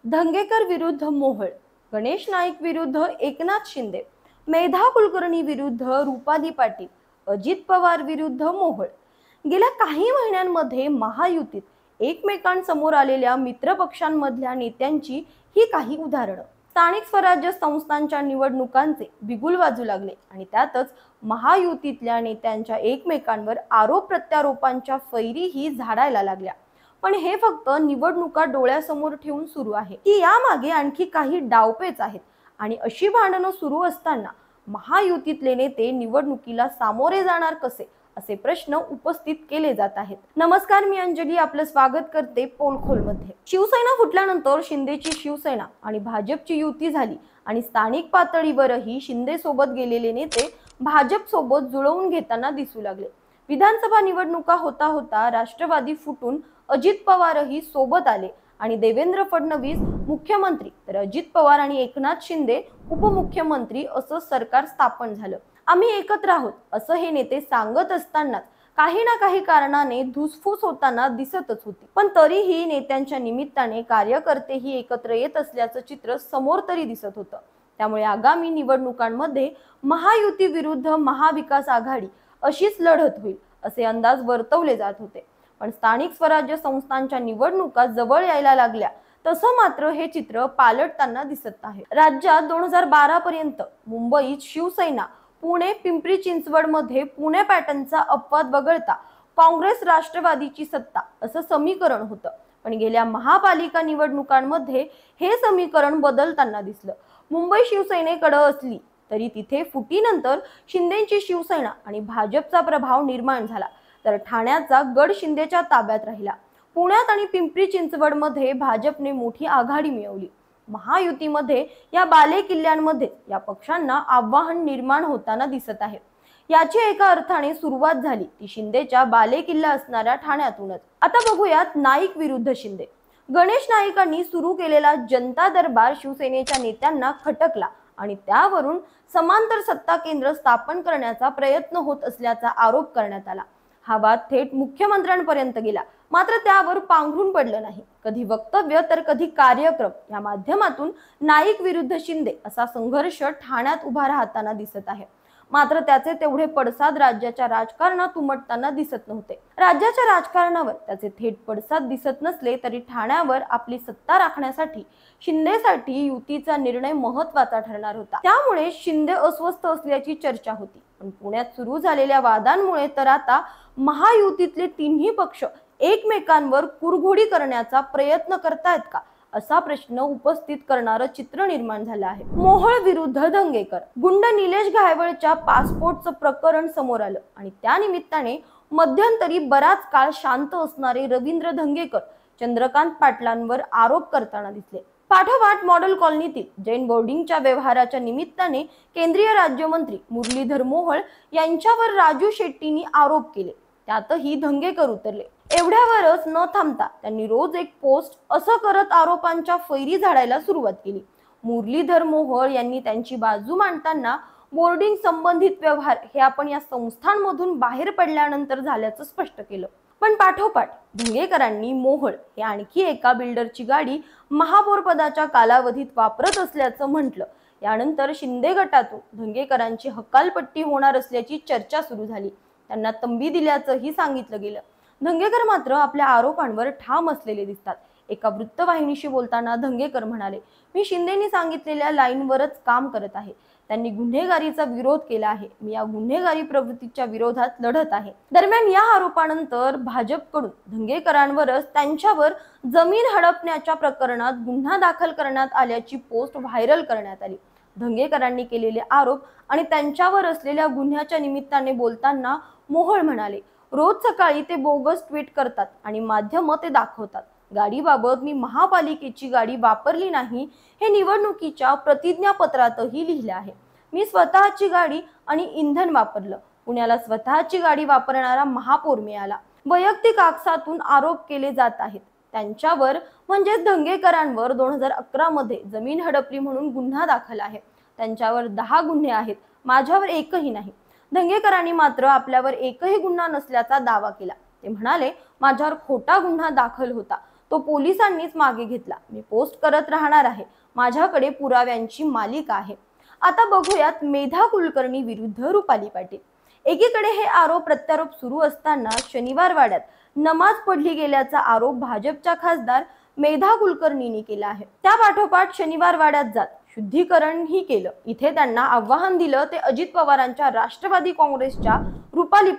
धंगेकर विरुद्ध मोहोळ, गणेश नाईक विरुद्ध एकनाथ शिंदे, मेधा कुलकर्णी विरुद्ध रूपाली पाटील, अजित पवार विरुद्ध मोहोळ. गेल्या काही महिन्यांमध्ये महायुतीत एकमेकांसमोर आलेल्या मित्रपक्षांमधल्या नेत्यांची ही काही उदाहरणं. स्थानिक स्वराज्य संस्थांच्या निवडणुकांचे बिगुल वाजू लागले आणि त्यातच महायुतीतल्या नेत्यांच्या एकमेकांवर आरोप प्रत्यारोपांच्या फैरीही झाडायला लागल्या. पण हे फक्त निवडणुका डोळ्यासमोर ठेवून सुरू आहे की यामागे आणखी काही डावपेच आहेत. आणि अशी भांडणं सुरू असताना महायुतीतले नेते निवडणुकीला सामोरे जाणार कसे, असे प्रश्न उपस्थित केले जात आहेत. नमस्कार, मी अंजली आपलं स्वागत करते पोलखोलमध्ये. शिवसेना फुटल्यानंतर शिंदेची शिवसेना आणि भाजपची युती झाली आणि स्थानिक पातळीवरही शिंदे सोबत गेलेले नेते भाजप सोबत जुळवून घेताना दिसू लागले. विधानसभा निवडणुका होता होता राष्ट्रवादी फुटून अजित पवारही सोबत आले आणि देवेंद्र फडणवीस मुख्यमंत्री तर अजित पवार आणि एकनाथ शिंदे उपमुख्यमंत्री असं सरकार स्थापन झालं. आम्ही एकत्र आहोत असं हे नेते सांगत असतानाच काही ना काही कारणाने धुसफूस होताना दिसतच होती. पण तरीही नेत्यांच्या निमित्ताने कार्यकर्तेही एकत्र येत असल्याचं चित्र समोर तरी दिसत होतं. त्यामुळे आगामी निवडणुकांमध्ये महायुती विरुद्ध महाविकास आघाडी अशीच लढत होईल असे अंदाज वर्तवले जात होते. पण स्थानिक स्वराज्य संस्थांच्या निवडणुका जवळ यायला लागल्या तसं मात्र हे चित्र पालटताना दिसत आहे. राज्यात 2012 पर्यंत मुंबईत शिवसेना, पुणे, पिंपरी चिंचवड मध्ये पुणे पॅटर्नचा अपवाद वगळता काँग्रेस राष्ट्रवादीची सत्ता असं समीकरण होतं. पण गेल्या महापालिका निवडणुकांमध्ये हे समीकरण बदलताना दिसलं. मुंबई शिवसेनेकडे असली तरी तिथे फुटीनंतर शिंदेची शिवसेना आणि भाजपचा प्रभाव निर्माण झाला, तर ठाण्याचा गड शिंदेच्या ताब्यात राहिला. पुण्यात आणि पिंपरी चिंचवड मध्ये भाजपने मोठी आघाडी मिळवली. महायुतीमध्ये या बाले किल्ल्यांमध्ये या पक्षांना आव्हान निर्माण होताना दिसत आहे. याची एका अर्थाने सुरुवात झाली ती शिंदेच्या बाले किल्ला असणाऱ्या ठाण्यातूनच. आता बघूयात नाईक विरुद्ध शिंदे. गणेश नाईकांनी सुरू केलेला जनता दरबार शिवसेनेच्या नेत्यांना खटकला आणि त्यावरून समांतर सत्ता केंद्र स्थापन करण्याचा प्रयत्न होत असल्याचा आरोप करण्यात आला. हा वाद थेट मुख्यमंत्र्यांपर्यंत गेला, मात्र त्यावर पांघरून पडलं नाही. कधी वक्तव्य तर कधी कार्यक्रम या माध्यमातून नाईक विरुद्ध शिंदे असा संघर्ष ठाण्यात उभा राहताना दिसत आहे. मात्र त्याचे तेवढे पडसाद राज्याच्या राजकारणात उमटताना दिसत नव्हते. राज्याच्या राजकारणावर त्याचे थेट पडसाद दिसत नसले तरी ठाण्यावर आपली सत्ता राखण्यासाठी शिंदेसाठी युतीचा निर्णय महत्वाचा ठरणार होता. त्यामुळे शिंदे अस्वस्थ असल्याची चर्चा होती. पण पुण्यात सुरू झालेल्या वादांमुळे तर आता महायुतीतले तिन्ही पक्ष एकमेकांवर कुरघोडी करण्याचा प्रयत्न करतायत का, असा प्रश्न उपस्थित करणारं चित्र निर्माण झालं आहे. मोहोळ विरुद्ध धंगेकर. गुंड निलेश घायवळच्या पासपोर्टचं प्रकरण समोर आलं आणि त्या निमित्ताने मध्यंतरी बराच काळ शांत असणारे रवींद्र धंगेकर चंद्रकांत पाटलांवर आरोप करताना दिसले. पाठोपाठ मॉडेल कॉलनीतील जैन बोर्डिंगच्या व्यवहाराच्या निमित्ताने केंद्रीय राज्यमंत्री मुरलीधर मोहोळ यांच्यावर राजू शेट्टींनी आरोप केले. त्यातही धंगेकर उतरले. एवढ्यावरच न थांबता त्यांनी रोज एक पोस्ट असं करत आरोपांच्या फैरी झाडायला सुरुवात केली. मुरलीधर मोहोळ यांनी त्यांची बाजू मांडताना बोर्डिंग संबंधित व्यवहार हे आपण या संस्थांमधून बाहेर पडल्यानंतर झाल्याचं स्पष्ट केलं. पण पाठोपाठ धंगेकरांनी मोहोळ हे आणखी एका बिल्डरची गाडी महापौर पदाच्या कालावधीत वापरत असल्याचं म्हटलं. यानंतर शिंदे गटातून धंगेकरांची हकालपट्टी होणार असल्याची चर्चा सुरू झाली. त्यांना तंबी दिल्याचंही सांगितलं गेलं. धंगेकर मात्र आपल्या आरोपांवर ठाम असलेले दिसतात. एका वृत्तवाहिनीशी बोलताना धंगेकर म्हणाले, मी शिंदेनी सांगितलेल्या लाईनवरच काम करत आहे. त्यांनी गुन्हेगारीचा विरोध केला आहे. मी या गुन्हेगारी प्रवृत्तीच्या विरोधात लढत आहे. दरम्यान या आरोपानंतर भाजपकडून धंगेकरांवरच त्यांच्यावर जमीन हडपण्याच्या प्रकरणात गुन्हा दाखल करण्यात आल्याची पोस्ट व्हायरल करण्यात आली. धंगेकरांनी केलेले आरोप आणि त्यांच्यावर असलेल्या गुन्ह्याच्या निमित्ताने बोलताना मोहोळ म्हणाले, रोज सकाळी ते बोगस ट्विट करतात आणि माध्यमं ते दाखवतात. गाडीबाबत मी महापालिकेची गाडी वापरली नाही हे निवडणुकीच्या प्रतिज्ञापत्रातही लिहिले आहे. मी स्वतःची गाडी आणि इंधन वापरलं. पुण्याला स्वतःची गाडी वापरणारा महापौर मिळाला. वैयक्तिक आक्षातून आरोप केले जात आहेत. त्यांच्यावर म्हणजे धंगेकरांवर 2011 मध्ये जमीन हडपली म्हणून गुन्हा दाखल आहे. त्यांच्यावर 10 गुन्हे आहेत, माझ्यावर एकही नाही. धंगेकरांनी मात्र आपल्यावर एकही गुन्हा नसल्याचा दावा केला. ते म्हणाले, माझ्यावर खोटा गुन्हा दाखल होता, तो पोलिसांनीच मागे घेतला. मी पोस्ट करत राहणार आहे. माझ्याकडे पुराव्यांची मालिका आहे. आता बघूयात मेधा कुलकर्णी विरुद्ध रुपाली पाटील. एकीकडे हे आरोप प्रत्यारोप सुरू असताना शनिवार वाड्यात नमाज पढली गेल्याचा आरोप भाजपच्या खासदार मेधा कुलकर्णींनी केला आहे. त्या पाठोपाठ शनिवार वाड्यात जात शुद्धीकरणही केलं. इथे त्यांना आव्हान दिलं ते अजित पवारांच्या राष्ट्रवादी काँग्रेसच्या रुपाली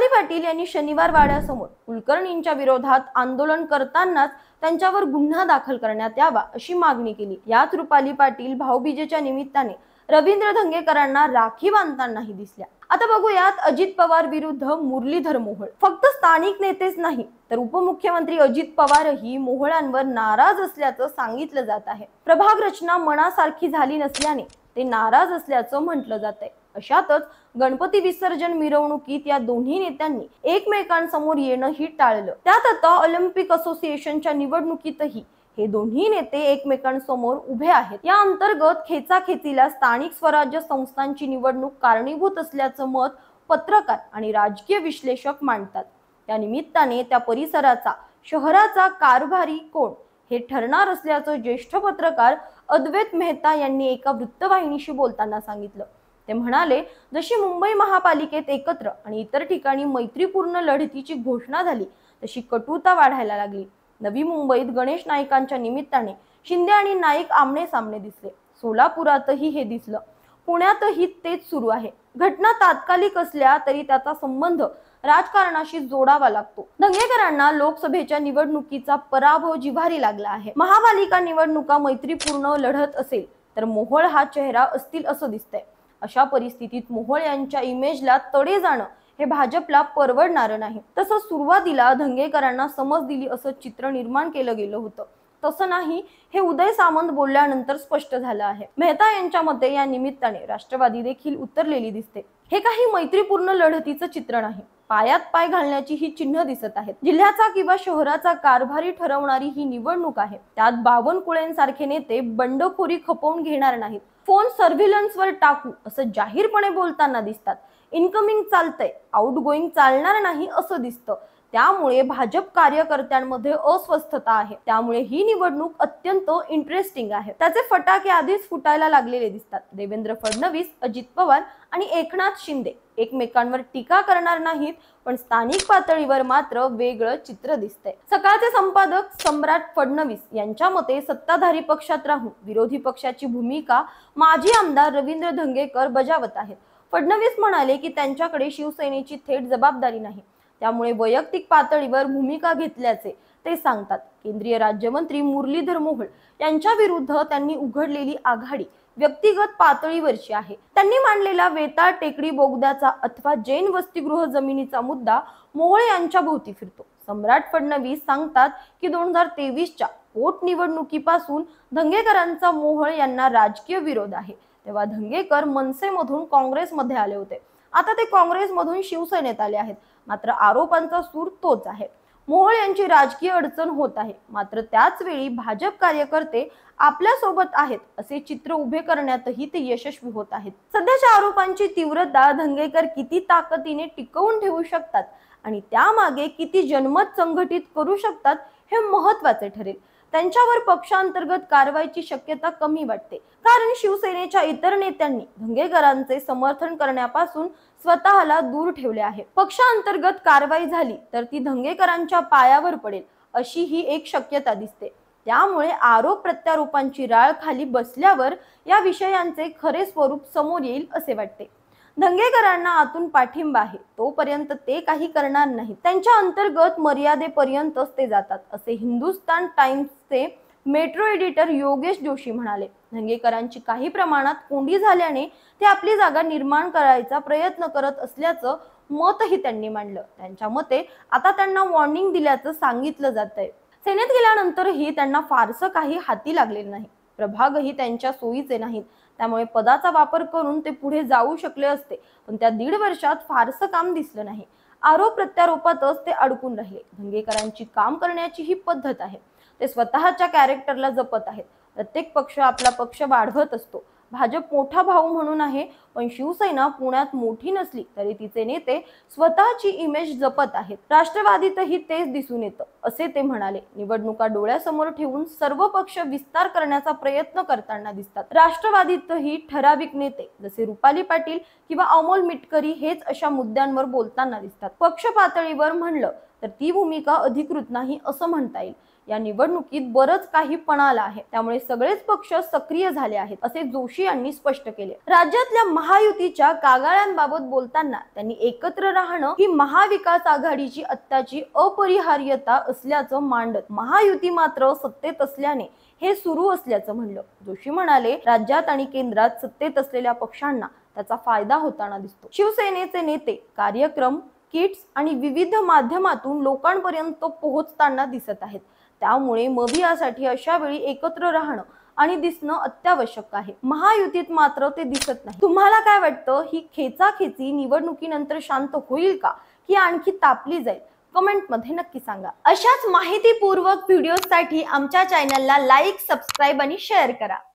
पाटील यांनी शनिवार वाड्यासमोर कुलकर्णींच्या विरोधात आंदोलन करतानाच त्यांच्यावर गुन्हा दाखल करण्यात यावा अशी मागणी केली. याच रुपाली पाटील भाऊबीजेच्या निमित्ताने रवींद्र धंगेकरांना राखी बांधतानाही दिसल्या. आता बघूयात अजित पवार विरुद्ध मुरलीधर मोहोळ. फक्त स्थानिक नेतेच नाही तर उपमुख्यमंत्री अजित पवारही मोहोळांवर नाराज असल्याचं सांगितलं जात आहे. प्रभाग रचना मनासारखी झाली नसल्याने ते नाराज असल्याचं म्हटलं जात आहे. अशातच गणपती विसर्जन मिरवणुकीत या दोन्ही नेत्यांनी एकमेकांसमोर येणंही टाळलं. त्यात आता ऑलिम्पिक असोसिएशनच्या निवडणुकीतही हे दोन्ही नेते एकमेकांसमोर उभे आहेत. या अंतर्गत खेचाखेचीला स्थानिक स्वराज्य संस्थांची निवडणूक कारणीभूत असल्याचं मत पत्रकार आणि राजकीय विश्लेषक मांडतात. त्या निमित्ताने त्या परिसराचा शहराचा कारभारी कोण हे ठरणार असल्याचं ज्येष्ठ पत्रकार अद्वैत मेहता यांनी एका वृत्तवाहिनीशी बोलताना सांगितलं. ते म्हणाले, जशी मुंबई महापालिकेत एकत्र आणि इतर ठिकाणी मैत्रीपूर्ण लढतीची घोषणा झाली तशी कटुता वाढायला लागली. नवी मुंबईत गणेश नाईकांच्या निमित्ताने शिंदे आणि नाईक आमने सामने दिसले. सोलापुरातही हे दिसलं. पुण्यातही तेच सुरू आहे. घटना तात्कालिक असल्या तरी त्याचा संबंध राजकारणाशी जोडावा लागतो. धंगेकरांना लोकसभेच्या निवडणुकीचा पराभव जिव्हारी लागला आहे. महापालिका निवडणुका मैत्रीपूर्ण लढत असेल तर मोहोळ हा चेहरा असतील असं दिसतंय. अशा परिस्थितीत मोहोळ यांच्या इमेजला तडे जाणं हे भाजपला परवडणारं नाही. तसं सुरुवातीला धंगेकरांना समज दिली असं चित्र निर्माण केलं गेलं होतं. तसं नाही हे उदय सामंत बोलल्यानंतर स्पष्ट झालं आहे. मेहता यांच्या मते या निमित्ताने राष्ट्रवादी देखील उतरलेली दिसते. हे काही मैत्रीपूर्ण लढतीचं चित्र नाही. पायात पाय घालण्याची ही चिन्ह दिसत आहेत. जिल्ह्याचा किंवा शहराचा कारभारी ठरवणारी ही निवडणूक आहे. त्यात बावनकुळेंसारखे नेते बंडखोरी खपवून घेणार नाहीत. फोन सर्व्हिलन्सवर टाकू असं जाहीरपणे बोलताना दिसतात. इनकमिंग चालतंय, आउटगोईंग चालणार नाही असं दिसतं. त्यामुळे भाजप कार्यकर्त्यांमध्ये अस्वस्थता आहे. त्यामुळे ही निवडणूक अत्यंत इंटरेस्टिंग आहे. त्याचे फटाके आधीच फुटायला लागलेले दिसतात. देवेंद्र फडणवीस, अजित पवार आणि एकनाथ शिंदे एकमेकांवर टीका करणार नाहीत, पण स्थानिक पातळीवर मात्र वेगळं चित्र दिसतंय. सकाळचे संपादक सम्राट फडणवीस यांच्या मते सत्ताधारी पक्षात राहून विरोधी पक्षाची भूमिका माजी आमदार रवींद्र धंगेकर बजावत आहेत. फडणवीस म्हणाले की त्यांच्याकडे शिवसेनेची थेट जबाबदारी नाही, त्यामुळे वैयक्तिक पातळीवर भूमिका घेतल्याचे ते सांगतात. केंद्रीय राज्यमंत्री मुरलीधर मोहोळ यांच्या विरुद्ध त्यांनी उघडलेली आघाडी व्यक्तिगत पातळीवरची आहे. त्यांनी मांडलेला वेताळ टेकडी बोगद्याचा अथवा जैन वसतिगृह जमिनीचा मुद्दा मोहोळ यांच्या भोवती फिरतो. सम्राट फडणवीस सांगतात की 2023च्या पोटनिवडणुकीपासून धंगेकरांचा मोहोळ यांना राजकीय विरोध आहे. तेव्हा धंगेकर मनसेमधून काँग्रेसमध्ये आले होते. आता ते काँग्रेसमधून शिवसेनेत आले आहेत. मात्र आरोपांचा सूर तोच आहे. मोहोळ यांची राजकीय अडचण होत आहे. मात्र त्याच वेळी भाजप कार्यकर्ते आपल्या सोबत आहेत असे चित्र उभे करण्यातही ते यशस्वी होत आहेत. सध्याच्या आरोपांची तीव्रता धंगेकर किती ताकदीने टिकवून ठेवू शकतात आणि त्यामागे किती जनमत संघटित करू शकतात हे महत्त्वाचे ठरेल. त्यांच्यावर पक्षांतर्गत कारवाईची शक्यता कमी वाटते, कारण शिवसेनेच्या इतर नेत्यांनी धंगेकरांचे समर्थन करण्यापासून स्वतःला दूर ठेवले आहे. पक्षांतर्गत कारवाई झाली तर ती धंगेकरांच्या पायावर पडेल अशी ही एक शक्यता दिसते. त्यामुळे आरोप प्रत्यारोपांची राळ खाली बसल्यावर या विषयांचे खरे स्वरूप समोर येईल असे वाटते. धंगेकरांना आतून पाठिंबा आहे तोपर्यंत ते काही करणार नाहीत. त्यांच्या अंतर्गत मर्यादेपर्यंतच ते जातात असे हिंदुस्तान टाइम्सचे मेट्रो एडिटर योगेश जोशी म्हणाले. धंगेकरांची काही प्रमाणात कोंडी झाल्याने ते आपली जागा निर्माण करायचा प्रयत्न करत असल्याचं मतही त्यांनी मांडलं. त्यांच्या मते आता त्यांना वॉर्निंग दिल्याचं सांगितलं जातंय. सेनेत गेल्यानंतरही त्यांना फारसं काही हाती लागलेलं नाही. प्रभागही त्यांच्या सोयीचे नाहीत. त्यामुळे पदाचा वापर करून ते पुढे जाऊ शकले असते, पण त्या 1.5 वर्षात फारसं काम दिसलं नाही. आरोप प्रत्यारोपातच ते अडकून राहिले. धंगेकरांची काम करण्याची ही पद्धत आहे. ते स्वतःच्या कॅरेक्टरला जपत आहेत. प्रत्येक पक्ष आपला पक्ष वाढवत असतो. भाजप मोठा भाऊ म्हणून आहे, पण शिवसेना पुण्यात मोठी नसली तरी तिचे नेते स्वतःची इमेज जपत आहेत. राष्ट्रवादीतही तेच दिसून येतं असे ते म्हणाले. निवडणुका डोळ्यासमोर ठेवून सर्व पक्ष विस्तार करण्याचा प्रयत्न करताना दिसतात. राष्ट्रवादीतही ठराविक नेते जसे रुपाली पाटील किंवा अमोल मिटकरी हेच अशा मुद्द्यांवर बोलताना दिसतात. पक्ष पातळीवर म्हणलं तर ती भूमिका अधिकृत नाही असं म्हणता येईल. या निवडणुकीत बरंच काही पणाला आहे, त्यामुळे सगळेच पक्ष सक्रिय झाले आहेत असे जोशी यांनी स्पष्ट केले. राज्यातल्या महायुतीच्या कागाळ्यांबाबत बोलताना त्यांनी एकत्र राहणं ही महाविकास आघाडीची आत्ताची अपरिहार्यता असल्याचं मांडत महायुती मात्र सत्तेत असल्याने हे सुरू असल्याचं म्हणलं. जोशी म्हणाले, राज्यात आणि केंद्रात सत्तेत असलेल्या पक्षांना त्याचा फायदा होताना दिसतो. शिवसेनेचे नेते कार्यक्रम, किट्स आणि विविध माध्यमातून लोकांपर्यंत पोहोचताना दिसत आहेत. त्यामुळे मवियासाठी अशा वेळी एकत्र राहणं आणि दिसणं अत्यावश्यक आहे. महायुतीत मात्र ते दिसत नाही. तुम्हाला काय वाटतं, ही खेचाखेची निवडणुकीनंतर शांत होईल का की आणखी तापली जाईल? कमेंटमध्ये नक्की सांगा. अशाच माहितीपूर्वक व्हिडिओसाठी आमच्या चॅनलला लाईक, सबस्क्राईब आणि शेअर करा.